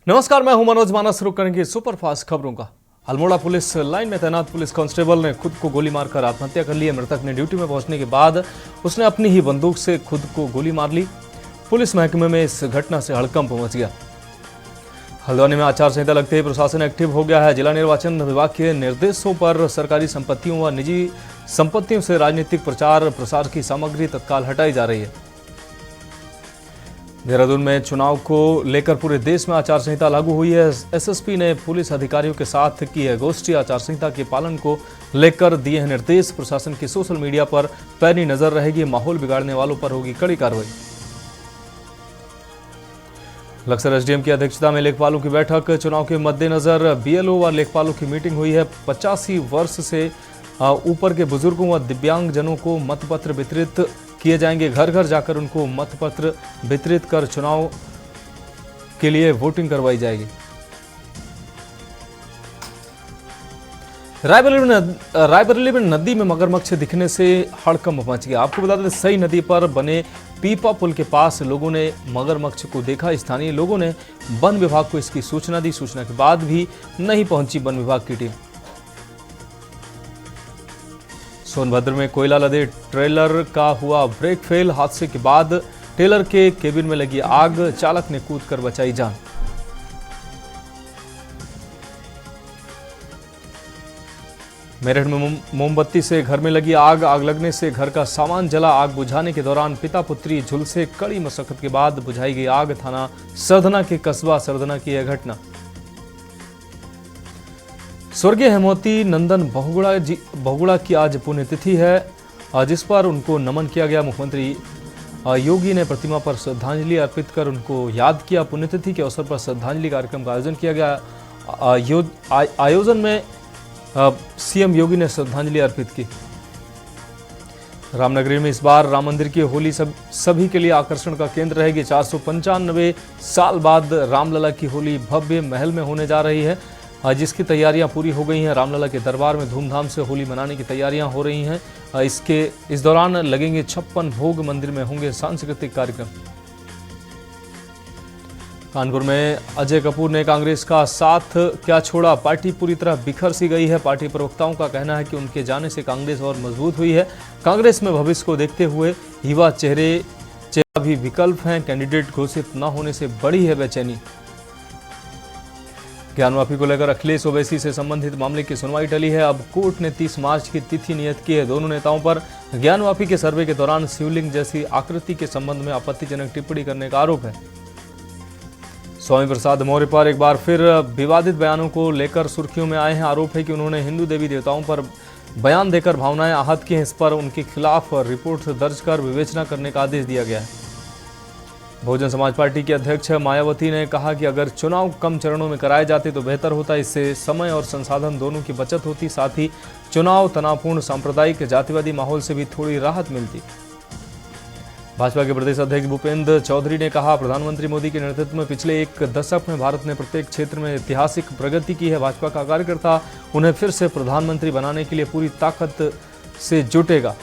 नमस्कार, मैं हूं मनोज मानस। शुरू करेंगे सुपरफास्ट खबरों का। अल्मोड़ा पुलिस लाइन में तैनात पुलिस कांस्टेबल ने खुद को गोली मारकर आत्महत्या कर ली है। मृतक ने ड्यूटी में पहुंचने के बाद उसने अपनी ही बंदूक से खुद को गोली मार ली। पुलिस महकमे में इस घटना से हड़कंप मच गया। हल्द्वानी में आचार संहिता लगते ही प्रशासन एक्टिव हो गया है। जिला निर्वाचन विभाग के निर्देशों पर सरकारी संपत्तियों व निजी संपत्तियों से राजनीतिक प्रचार प्रसार की सामग्री तत्काल हटाई जा रही है। देहरादून में चुनाव को लेकर पूरे देश में आचार संहिता लागू हुई है। एसएसपी ने पुलिस अधिकारियों के साथ की है गोष्ठी। आचार संहिता के पालन को लेकर दिए हैं निर्देश। प्रशासन की सोशल मीडिया पर पैनी नजर रहेगी। माहौल बिगाड़ने वालों पर होगी कड़ी कार्रवाई। लक्सर एसडीएम की अध्यक्षता में लेखपालों की बैठक। चुनाव के मद्देनजर बीएलओ व लेखपालों की मीटिंग हुई है। 85 वर्ष से ऊपर के बुजुर्गों व दिव्यांगजनों को मतपत्र वितरित किए जाएंगे। घर घर जाकर उनको मतपत्र वितरित कर चुनाव के लिए वोटिंग करवाई जाएगी। रायबरेली में नदी में मगरमच्छ दिखने से हड़कंप मच गया। आपको बता दें, सई नदी पर बने पीपा पुल के पास लोगों ने मगरमच्छ को देखा। स्थानीय लोगों ने वन विभाग को इसकी सूचना दी। सूचना के बाद भी नहीं पहुंची वन विभाग की टीम। सोनभद्र में कोयला लदे ट्रेलर का हुआ ब्रेक फेल। हादसे के बाद ट्रेलर के केबिन में लगी आग। चालक ने कूदकर बचाई जान। मेरठ में मोमबत्ती से घर में लगी आग। आग लगने से घर का सामान जला। आग बुझाने के दौरान पिता पुत्री झुलसे। कड़ी मशक्कत के बाद बुझाई गई आग। थाना सरधना के कस्बा सरधना की यह घटना। स्वर्गीय हेमवती नंदन बहुगुणा की आज पुण्यतिथि है, जिस पर उनको नमन किया गया। मुख्यमंत्री योगी ने प्रतिमा पर श्रद्धांजलि अर्पित कर उनको याद किया। पुण्यतिथि के अवसर पर श्रद्धांजलि कार्यक्रम का आयोजन किया गया। आयोजन में सीएम योगी ने श्रद्धांजलि अर्पित की। रामनगरी में इस बार राम मंदिर की होली सभी के लिए आकर्षण का केंद्र रहेगी। 495 साल बाद रामलला की होली भव्य महल में होने जा रही है, जिसकी तैयारियां पूरी हो गई हैं। रामलला के दरबार में धूमधाम से होली मनाने की तैयारियां हो रही हैं। इस दौरान लगेंगे 56 भोग। मंदिर में होंगे सांस्कृतिक कार्यक्रम। कानपुर में अजय कपूर ने कांग्रेस का साथ क्या छोड़ा। पार्टी पूरी तरह बिखर सी गई है। पार्टी प्रवक्ताओं का कहना है कि उनके जाने से कांग्रेस और मजबूत हुई है। कांग्रेस में भविष्य को देखते हुए युवा चेहरा भी विकल्प हैं। कैंडिडेट घोषित न होने से बड़ी है बेचैनी। ज्ञान माफी को लेकर अखिलेश ओवैसी से संबंधित मामले की सुनवाई टली है। अब कोर्ट ने 30 मार्च की तिथि नियत की है। दोनों नेताओं पर ज्ञान माफी के सर्वे के दौरान शिवलिंग जैसी आकृति के संबंध में आपत्तिजनक टिप्पणी करने का आरोप है। स्वामी प्रसाद मौर्य पर एक बार फिर विवादित बयानों को लेकर सुर्खियों में आए हैं। आरोप है कि उन्होंने हिंदू देवी देवताओं पर बयान देकर भावनाएं आहत की हैं। इस पर उनके खिलाफ रिपोर्ट दर्ज कर विवेचना करने का आदेश दिया गया है। बहुजन समाज पार्टी की अध्यक्ष मायावती ने कहा कि अगर चुनाव कम चरणों में कराए जाते तो बेहतर होता। इससे समय और संसाधन दोनों की बचत होती। साथ ही चुनाव तनावपूर्ण सांप्रदायिक जातिवादी माहौल से भी थोड़ी राहत मिलती। भाजपा के प्रदेश अध्यक्ष भूपेंद्र चौधरी ने कहा, प्रधानमंत्री मोदी के नेतृत्व में पिछले एक दशक में भारत ने प्रत्येक क्षेत्र में ऐतिहासिक प्रगति की है। भाजपा का कार्यकर्ता उन्हें फिर से प्रधानमंत्री बनाने के लिए पूरी ताकत से जुटेगा।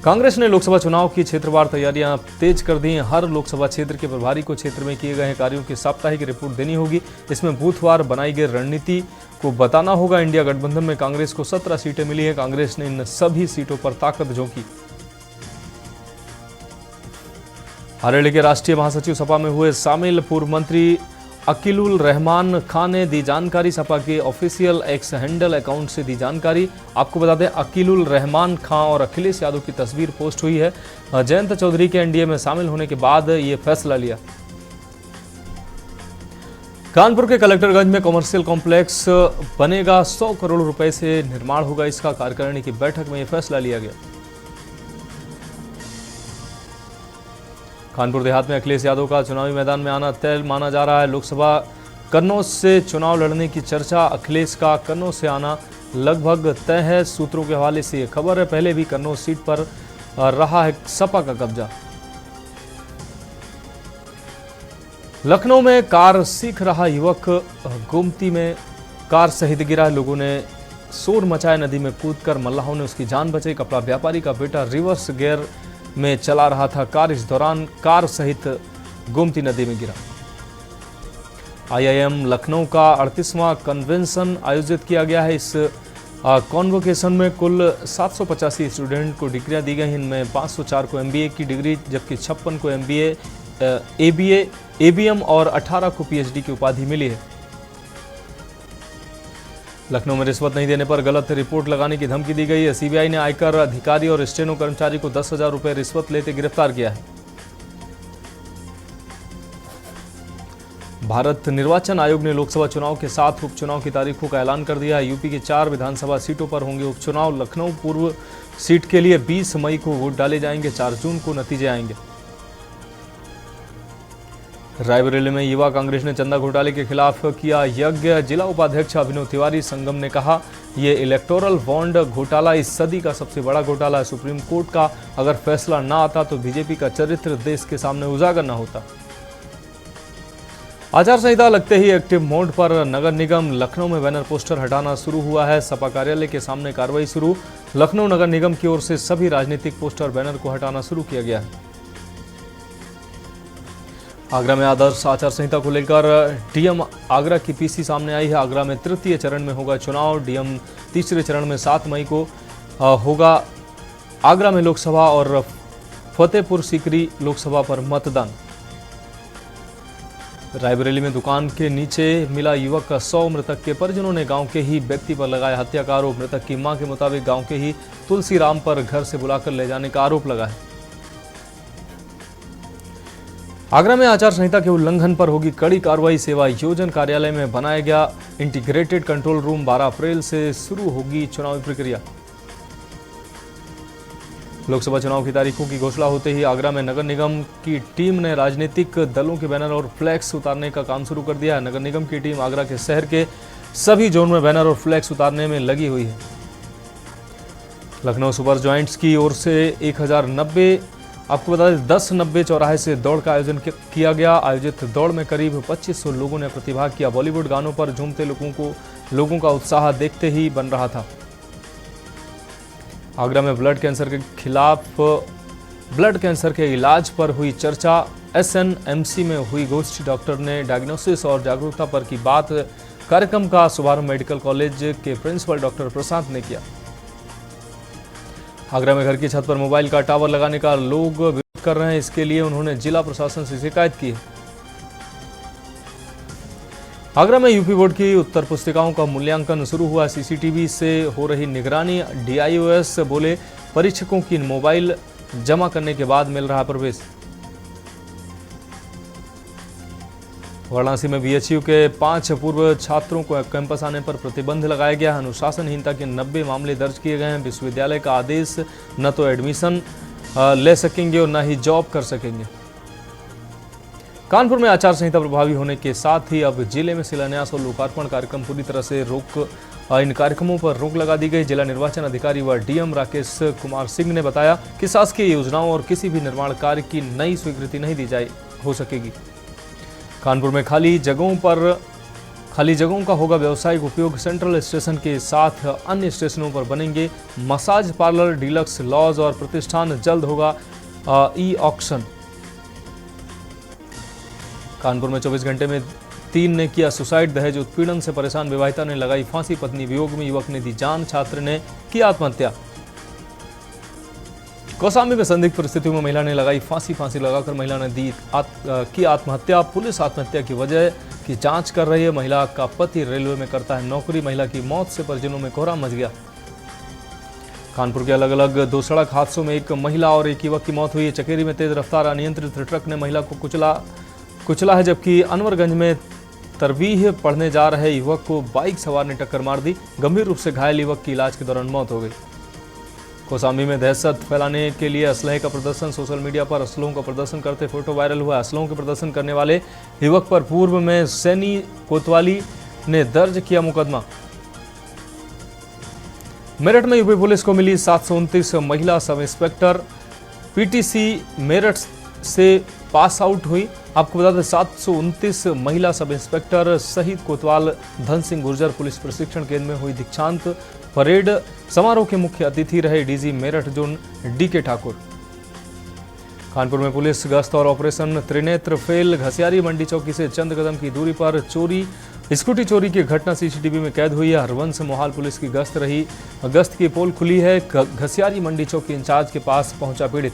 कांग्रेस ने लोकसभा चुनाव की क्षेत्रवार तैयारियां तेज कर दी हैं। हर लोकसभा क्षेत्र के प्रभारी को क्षेत्र में किए गए कार्यों की साप्ताहिक रिपोर्ट देनी होगी। इसमें बूथवार बनाई गई रणनीति को बताना होगा। इंडिया गठबंधन में कांग्रेस को 17 सीटें मिली हैं। कांग्रेस ने इन सभी सीटों पर ताकत झोंकी। आरएलडी के राष्ट्रीय महासचिव सपा में हुए शामिल पूर्व मंत्री अकीलुल रहमान खान ने दी जानकारी। सपा के ऑफिशियल एक्स हैंडल अकाउंट से दी जानकारी। आपको बता दें, अकीलुल रहमान खान और अखिलेश यादव की तस्वीर पोस्ट हुई है। जयंत चौधरी के एनडीए में शामिल होने के बाद ये फैसला लिया। कानपुर के कलेक्टरगंज में कमर्शियल कॉम्प्लेक्स बनेगा। 100 करोड़ रुपए से निर्माण होगा इसका। कार्यकारिणी की बैठक में यह फैसला लिया गया। कानपुर देहात में अखिलेश यादव का चुनावी मैदान में आना तय माना जा रहा है। लोकसभा कन्नौज से चुनाव लड़ने की चर्चा। अखिलेश का कन्नौज से आना लगभग तय है। सूत्रों के हवाले से यह खबर है। पहले भी कन्नौज सीट पर रहा है सपा का कब्जा। लखनऊ में कार सीख रहा युवक गोमती में कार सहित गिरा। लोगों ने शोर मचाया। नदी में कूदकर मल्लाहों ने उसकी जान बचाई। कपड़ा व्यापारी का बेटा रिवर्स गियर में चला रहा था कार। इस दौरान कार सहित गोमती नदी में गिरा। IIM लखनऊ का 38वां कन्वेंशन आयोजित किया गया है। इस कॉन्वोकेशन में कुल 785 स्टूडेंट को डिग्रियां दी गई। इनमें 504 को MBA की डिग्री, जबकि 56 को MBA, ABA, ABM और 18 को PhD की उपाधि मिली है। लखनऊ में रिश्वत नहीं देने पर गलत रिपोर्ट लगाने की धमकी दी गई है। CBI ने आयकर अधिकारी और स्टेनो कर्मचारी को 10,000 रुपये रिश्वत लेते गिरफ्तार किया है। भारत निर्वाचन आयोग ने लोकसभा चुनाव के 7 उपचुनाव की तारीखों का ऐलान कर दिया है। यूपी की 4 विधानसभा सीटों पर होंगे उपचुनाव। लखनऊ पूर्व सीट के लिए 20 मई को वोट डाले जाएंगे, 4 जून को नतीजे आएंगे। रायबरेली में युवा कांग्रेस ने चंदा घोटाले के खिलाफ किया यज्ञ। जिला उपाध्यक्ष अभिनव तिवारी संगम ने कहा, ये इलेक्टोरल बॉन्ड घोटाला इस सदी का सबसे बड़ा घोटाला है। सुप्रीम कोर्ट का अगर फैसला ना आता तो बीजेपी का चरित्र देश के सामने उजागर न होता। आचार संहिता लगते ही एक्टिव मोड पर नगर निगम लखनऊ में बैनर पोस्टर हटाना शुरू हुआ है। सपा कार्यालय के सामने कार्रवाई शुरू। लखनऊ नगर निगम की ओर से सभी राजनीतिक पोस्टर बैनर को हटाना शुरू किया गया है। आगरा में आदर्श आचार संहिता को लेकर डीएम आगरा की पीसी सामने आई है। आगरा में तृतीय चरण में होगा चुनाव। डीएम तीसरे चरण में 7 मई को होगा आगरा में लोकसभा और फतेहपुर सीकरी लोकसभा पर मतदान। रायबरेली में दुकान के नीचे मिला युवक का 100 मृतक के परिजनों ने गांव के ही व्यक्ति पर लगाया हत्या का आरोप। मृतक की मां के मुताबिक गांव के ही तुलसीराम पर घर से बुलाकर ले जाने का आरोप लगा है। आगरा में आचार संहिता के उल्लंघन पर होगी कड़ी कार्रवाई। सेवा योजन कार्यालय में बनाया गया इंटीग्रेटेड कंट्रोल रूम। 12 अप्रैल से शुरू होगी चुनावी प्रक्रिया। लोकसभा चुनाव की तारीखों की घोषणा होते ही आगरा में नगर निगम की टीम ने राजनीतिक दलों के बैनर और फ्लैक्स उतारने का काम शुरू कर दिया है। नगर निगम की टीम आगरा के शहर के सभी जोन में बैनर और फ्लैक्स उतारने में लगी हुई है। लखनऊ सुपर जॉइंट्स की ओर से 1090 आपको बता दें 1090 चौराहे से दौड़ का आयोजन किया गया। आयोजित दौड़ में करीब 2500 लोगों ने प्रतिभाग किया। बॉलीवुड गानों पर झूमते लोगों का उत्साह देखते ही बन रहा था। आगरा में ब्लड कैंसर के इलाज पर हुई चर्चा। SNMC में हुई गोष्ठी। डॉक्टर ने डायग्नोसिस और जागरूकता पर की बात। कार्यक्रम का शुभारंभ मेडिकल कॉलेज के प्रिंसिपल डॉक्टर प्रशांत ने किया। आगरा में घर की छत पर मोबाइल का टावर लगाने का लोग विरोध कर रहे हैं। इसके लिए उन्होंने जिला प्रशासन से शिकायत की है। आगरा में यूपी बोर्ड की उत्तर पुस्तिकाओं का मूल्यांकन शुरू हुआ। CCTV से हो रही निगरानी। DIOS बोले, परीक्षकों की मोबाइल जमा करने के बाद मिल रहा प्रवेश। वाराणसी में BHU के 5 पूर्व छात्रों को कैंपस आने पर प्रतिबंध लगाया गया है। अनुशासनहीनता के 90 मामले दर्ज किए गए हैं। विश्वविद्यालय का आदेश, न तो एडमिशन ले सकेंगे और न ही जॉब कर सकेंगे। कानपुर में आचार संहिता प्रभावी होने के साथ ही अब जिले में शिलान्यास और लोकार्पण कार्यक्रम पूरी तरह से इन कार्यक्रमों पर रोक लगा दी गई। जिला निर्वाचन अधिकारी व DM राकेश कुमार सिंह ने बताया कि शासकीय योजनाओं और किसी भी निर्माण कार्य की नई स्वीकृति नहीं दी हो सकेगी। कानपुर में खाली जगहों का होगा व्यावसायिक उपयोग। सेंट्रल स्टेशन के साथ अन्य स्टेशनों पर बनेंगे मसाज पार्लर, डीलक्स लॉज और प्रतिष्ठान। जल्द होगा ई-ऑक्शन। कानपुर में 24 घंटे में 3 ने किया सुसाइड। दहेज उत्पीड़न से परेशान विवाहिता ने लगाई फांसी। पत्नी वियोग में युवक ने दी जान। छात्र ने की आत्महत्या। कौशाम्बी में संदिग्ध परिस्थितियों में महिला ने लगाई फांसी लगाकर महिला ने की आत्महत्या। पुलिस आत्महत्या की वजह की जांच कर रही है। महिला का पति रेलवे में करता है नौकरी। महिला की मौत से परिजनों में कोहराम मच गया। कानपुर के अलग अलग 2 सड़क हादसों में एक महिला और एक युवक की मौत हुई है। चकेरी में तेज रफ्तार अनियंत्रित ट्रक ने महिला को कुचला है, जबकि अनवरगंज में तरवीह पढ़ने जा रहे युवक को बाइक सवार ने टक्कर मार दी। गंभीर रूप से घायल युवक की इलाज के दौरान मौत हो गई। कौशाम्बी में दहशत फैलाने के लिए असलहे का प्रदर्शन। सोशल मीडिया पर असलहों का प्रदर्शन करते फोटो वायरल हुआ। असलहों के प्रदर्शन करने वाले युवक पर पूर्व में सैनी कोतवाली ने दर्ज किया मुकदमा। मेरठ में यूपी पुलिस को मिली 729 महिला सब इंस्पेक्टर। PTC मेरठ से पास आउट हुई। आपको बता दें 729 महिला सब इंस्पेक्टर शहीद कोतवाल धन सिंह गुर्जर पुलिस प्रशिक्षण केंद्र में हुई दीक्षांत परेड समारोह के मुख्य अतिथि रहे DG Meerut zone DK Thakur. Kanpur में पुलिस गश्त और ऑपरेशन त्रिनेत्र फेल। घसियारी मंडी चौकी से चंद कदम की दूरी पर स्कूटी चोरी की घटना सीसीटीवी में कैद हुई है। हरवंश मोहाल पुलिस की गश्त रही। गश्त की पोल खुली है। घसियारी मंडी चौकी इंचार्ज के पास पहुंचा पीड़ित।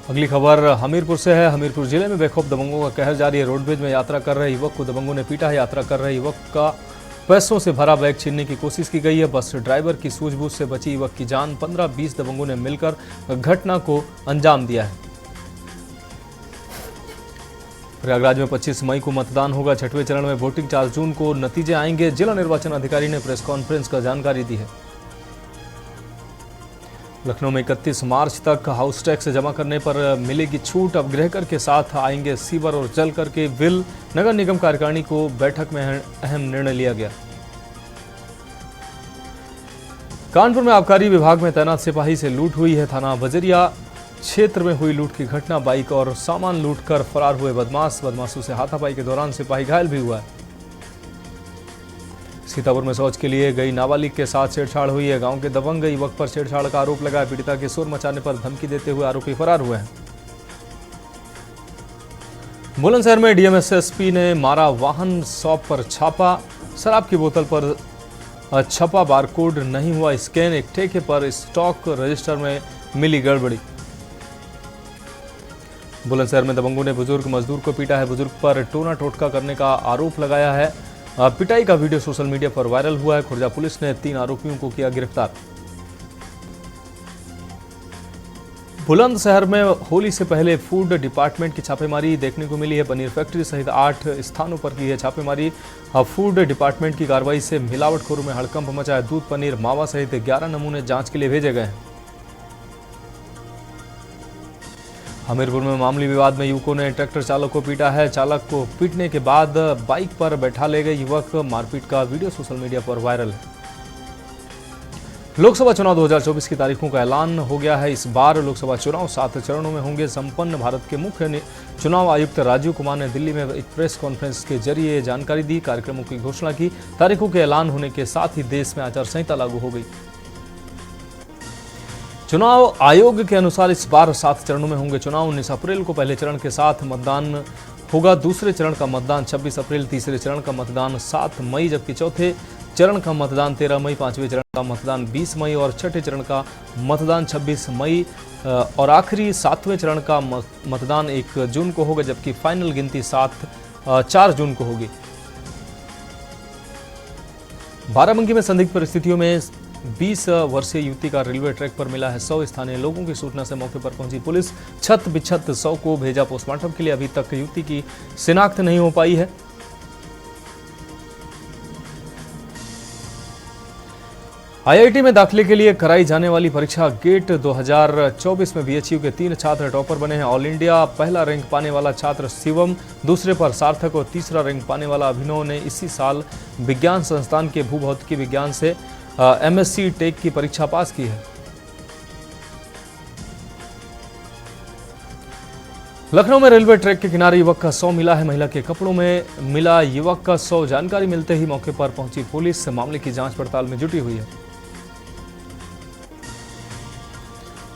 अगली खबर हमीरपुर से है। हमीरपुर जिले में बेखौफ दबंगों का कहर जारी है। रोडवेज में यात्रा कर रहे युवक को दबंगों ने पीटा है। यात्रा कर रहे युवक का पैसों से भरा बैग छीनने की कोशिश की गई है। बस ड्राइवर की सूझबूझ से बची युवक की जान। 15-20 दबंगों ने मिलकर घटना को अंजाम दिया है। प्रयागराज में 25 मई को मतदान होगा। 6वें चरण में वोटिंग 4 जून को नतीजे आएंगे। जिला निर्वाचन अधिकारी ने प्रेस कॉन्फ्रेंस कर जानकारी दी है। लखनऊ में 31 मार्च तक हाउस टैक्स जमा करने पर मिलेगी छूट। अब गृहकर के साथ आएंगे सीवर और जल कर के बिल। नगर निगम कार्यकारिणी को बैठक में अहम निर्णय लिया गया। कानपुर में आबकारी विभाग में तैनात सिपाही से लूट हुई है। थाना बजरिया क्षेत्र में हुई लूट की घटना। बाइक और सामान लूटकर फरार हुए बदमाशों से हाथापाई के दौरान सिपाही घायल भी हुआ है। सीतापुर में शौच के लिए गई नाबालिग के साथ छेड़छाड़ हुई है। गांव के दबंग युवक पर छेड़छाड़ का आरोप लगा। पीड़िता के शोर मचाने पर धमकी देते हुए आरोपी फरार हुए हैं। बुलंदशहर में डीएमएसएसपी ने मारा वाहन शॉप पर छापा। शराब की बोतल पर छपा बारकोड नहीं हुआ स्कैन। एक ठेके पर स्टॉक रजिस्टर में मिली गड़बड़ी। बुलंदशहर में दबंगों ने बुजुर्ग मजदूर को पीटा है। बुजुर्ग पर टोना टोटका करने का आरोप लगाया है। पिटाई का वीडियो सोशल मीडिया पर वायरल हुआ है। खुर्जा पुलिस ने 3 आरोपियों को किया गिरफ्तार। बुलंदशहर में होली से पहले फूड डिपार्टमेंट की छापेमारी देखने को मिली है। पनीर फैक्ट्री सहित 8 स्थानों पर की है छापेमारी। फूड डिपार्टमेंट की कार्रवाई से मिलावटखोरों में हड़कंप मचा है। दूध, पनीर, मावा सहित 11 नमूने जांच के लिए भेजे गए हैं। हमीरपुर में मामूली विवाद में युवकों ने ट्रैक्टर चालक को पीटा है। चालक को पीटने के बाद बाइक पर बैठा ले गए युवक। मारपीट का वीडियो सोशल मीडिया पर वायरल है। लोकसभा चुनाव 2024 की तारीखों का ऐलान हो गया है। इस बार लोकसभा चुनाव 7 चरणों में होंगे संपन्न। भारत के मुख्य चुनाव आयुक्त राजीव कुमार ने दिल्ली में एक प्रेस कॉन्फ्रेंस के जरिए जानकारी दी। कार्यक्रमों की घोषणा की। तारीखों के ऐलान होने के साथ ही देश में आचार संहिता लागू हो गई। चुनाव आयोग के अनुसार इस बार 7 चरणों में होंगे चुनाव। 19 अप्रैल को पहले चरण के साथ मतदान होगा। दूसरे चरण का मतदान 26 अप्रैल, तीसरे चरण का मतदान 7 मई, जबकि चौथे चरण का मतदान 13 मई, पांचवें चरण का मतदान 20 मई और छठे चरण का मतदान 26 मई और आखिरी 7वें चरण का मतदान 1 जून को होगा, जबकि फाइनल गिनती 4 जून को होगी। बाराबंकी में संदिग्ध परिस्थितियों में 20 वर्षीय युवती का रेलवे ट्रैक पर मिला है शव। स्थानीय लोगों की सूचना से मौके पर पहुंची पुलिस छत बिछत शव को भेजा पोस्टमार्टम के लिए। अभी तक युवती की शिनाख्त नहीं हो पाई है। आईआईटी में दाखिले के लिए कराई जाने वाली परीक्षा गेट 2024 में बीएचयू के 3 छात्र टॉपर बने हैं। ऑल इंडिया पहला रैंक पाने वाला छात्र शिवम, दूसरे पर सार्थक और तीसरा रैंक पाने वाला अभिनव ने इसी साल विज्ञान संस्थान के भूभौतिकी विज्ञान से एमएससी टेक की परीक्षा पास की है। लखनऊ में रेलवे ट्रैक के किनारे युवक का शव मिला है। महिला के कपड़ों में मिला युवक का शव। जानकारी मिलते ही मौके पर पहुंची पुलिस मामले की जांच पड़ताल में जुटी हुई है।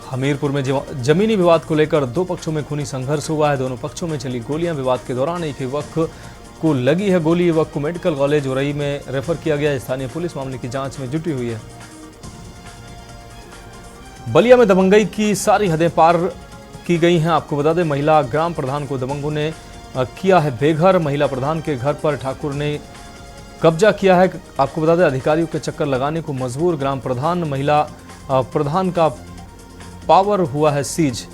हमीरपुर में जमीनी विवाद को लेकर 2 पक्षों में खूनी संघर्ष हुआ है। दोनों पक्षों में चली गोलियां। विवाद के दौरान एक युवक को लगी है गोली। युवक को मेडिकल कॉलेज उरई में रेफर किया गया। स्थानीय पुलिस मामले की जांच में जुटी हुई है। बलिया में दबंगई की सारी हदें पार की गई हैं। आपको बता दें, महिला ग्राम प्रधान को दबंगों ने किया है बेघर। महिला प्रधान के घर पर ठाकुर ने कब्जा किया है। आपको बता दें, अधिकारियों के चक्कर लगाने को मजबूर ग्राम प्रधान। महिला प्रधान का पावर हुआ है सीज।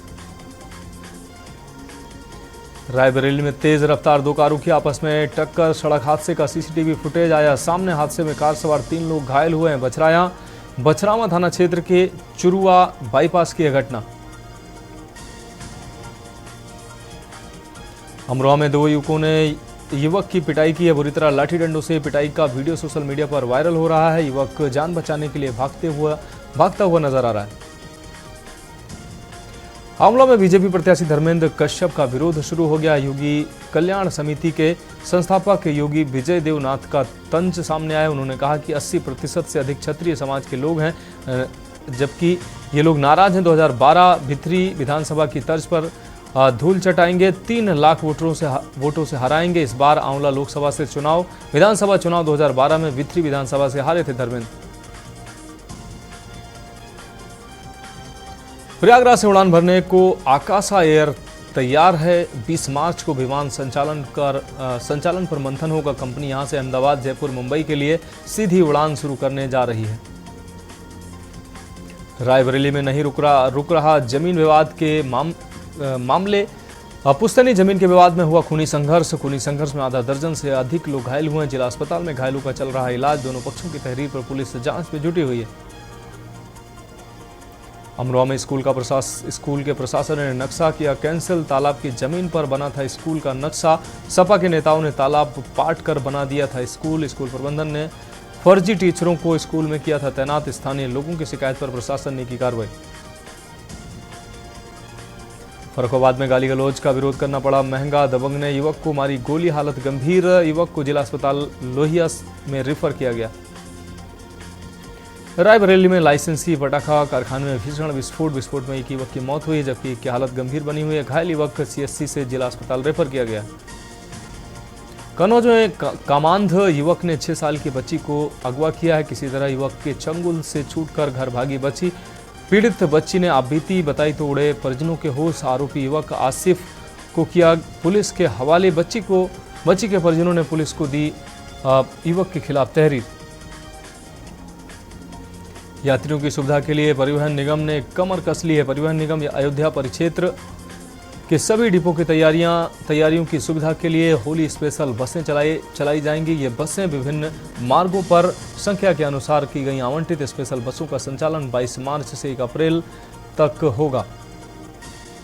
रायबरेली में तेज रफ्तार 2 कारों की आपस में टक्कर। सड़क हादसे का सीसीटीवी फुटेज आया सामने। हादसे में कार सवार 3 लोग घायल हुए हैं। बछरावा थाना क्षेत्र के चुरुआ बाईपास की यह घटना। अमरोहा में 2 युवकों ने युवक की पिटाई की है। बुरी तरह लाठी डंडों से पिटाई का वीडियो सोशल मीडिया पर वायरल हो रहा है। युवक जान बचाने के लिए भागता हुआ नजर आ रहा है। आंवला में बीजेपी प्रत्याशी धर्मेंद्र कश्यप का विरोध शुरू हो गया। योगी कल्याण समिति के संस्थापक योगी विजय देवनाथ का तंज सामने आया। उन्होंने कहा कि 80% से अधिक क्षत्रिय समाज के लोग हैं, जबकि ये लोग नाराज हैं। 2012 भित्री विधानसभा की तर्ज पर धूल चटाएंगे, 3 लाख वोटों से हराएंगे। इस बार आंवला लोकसभा से चुनाव, विधानसभा चुनाव 2012 में भित्री विधानसभा से हारे थे धर्मेंद्र। प्रयागराज से उड़ान भरने को आकाशा एयर तैयार है। 20 मार्च को विमान संचालन पर मंथन होगा। कंपनी यहां से अहमदाबाद, जयपुर, मुंबई के लिए सीधी उड़ान शुरू करने जा रही है। रायबरेली में नहीं रुक रहा जमीन विवाद के मामले। पुश्तैनी जमीन के विवाद में हुआ खूनी संघर्ष में आधा दर्जन से अधिक लोग घायल हुए हैं। जिला अस्पताल में घायलों का चल रहा इलाज। दोनों पक्षों की तहरीर पर पुलिस जांच में जुटी हुई है। अमरोहा में स्कूल के प्रशासन ने नक्शा किया कैंसिल। तालाब की जमीन पर बना था स्कूल का नक्शा। सपा के नेताओं ने तालाब पाट कर बना दिया था स्कूल प्रबंधन ने फर्जी टीचरों को स्कूल में किया था तैनात। स्थानीय लोगों की शिकायत पर प्रशासन ने की कार्रवाई। फर्रुखाबाद में गाली गलौज का विरोध करना पड़ा महंगा। दबंग ने युवक को मारी गोली, हालत गंभीर। युवक को जिला अस्पताल लोहिया में रेफर किया गया। रायबरेली में लाइसेंसी पटाखा कारखाने में भीषण विस्फोट में एक युवक की मौत हुई, जबकि एक की हालत गंभीर बनी हुई है। घायल युवक सीएससी से जिला अस्पताल रेफर किया गया। कन्नौज में कामांध युवक ने 6 साल की बच्ची को अगवा किया है। किसी तरह युवक के चंगुल से छूटकर घर भागी बच्ची। पीड़ित बच्ची ने आपबीती बताई तो उड़े परिजनों के होश। आरोपी युवक आसिफ को किया पुलिस के हवाले। बच्ची के परिजनों ने पुलिस को दी युवक के खिलाफ तहरीर। यात्रियों की सुविधा के लिए परिवहन निगम ने कमर कस ली है। परिवहन निगम अयोध्या परिक्षेत्र के सभी डिपो की तैयारियों की सुविधा के लिए होली स्पेशल बसें चलाई जाएंगी। ये बसें विभिन्न मार्गों पर संख्या के अनुसार की गई आवंटित स्पेशल बसों का संचालन 22 मार्च से 1 अप्रैल तक होगा।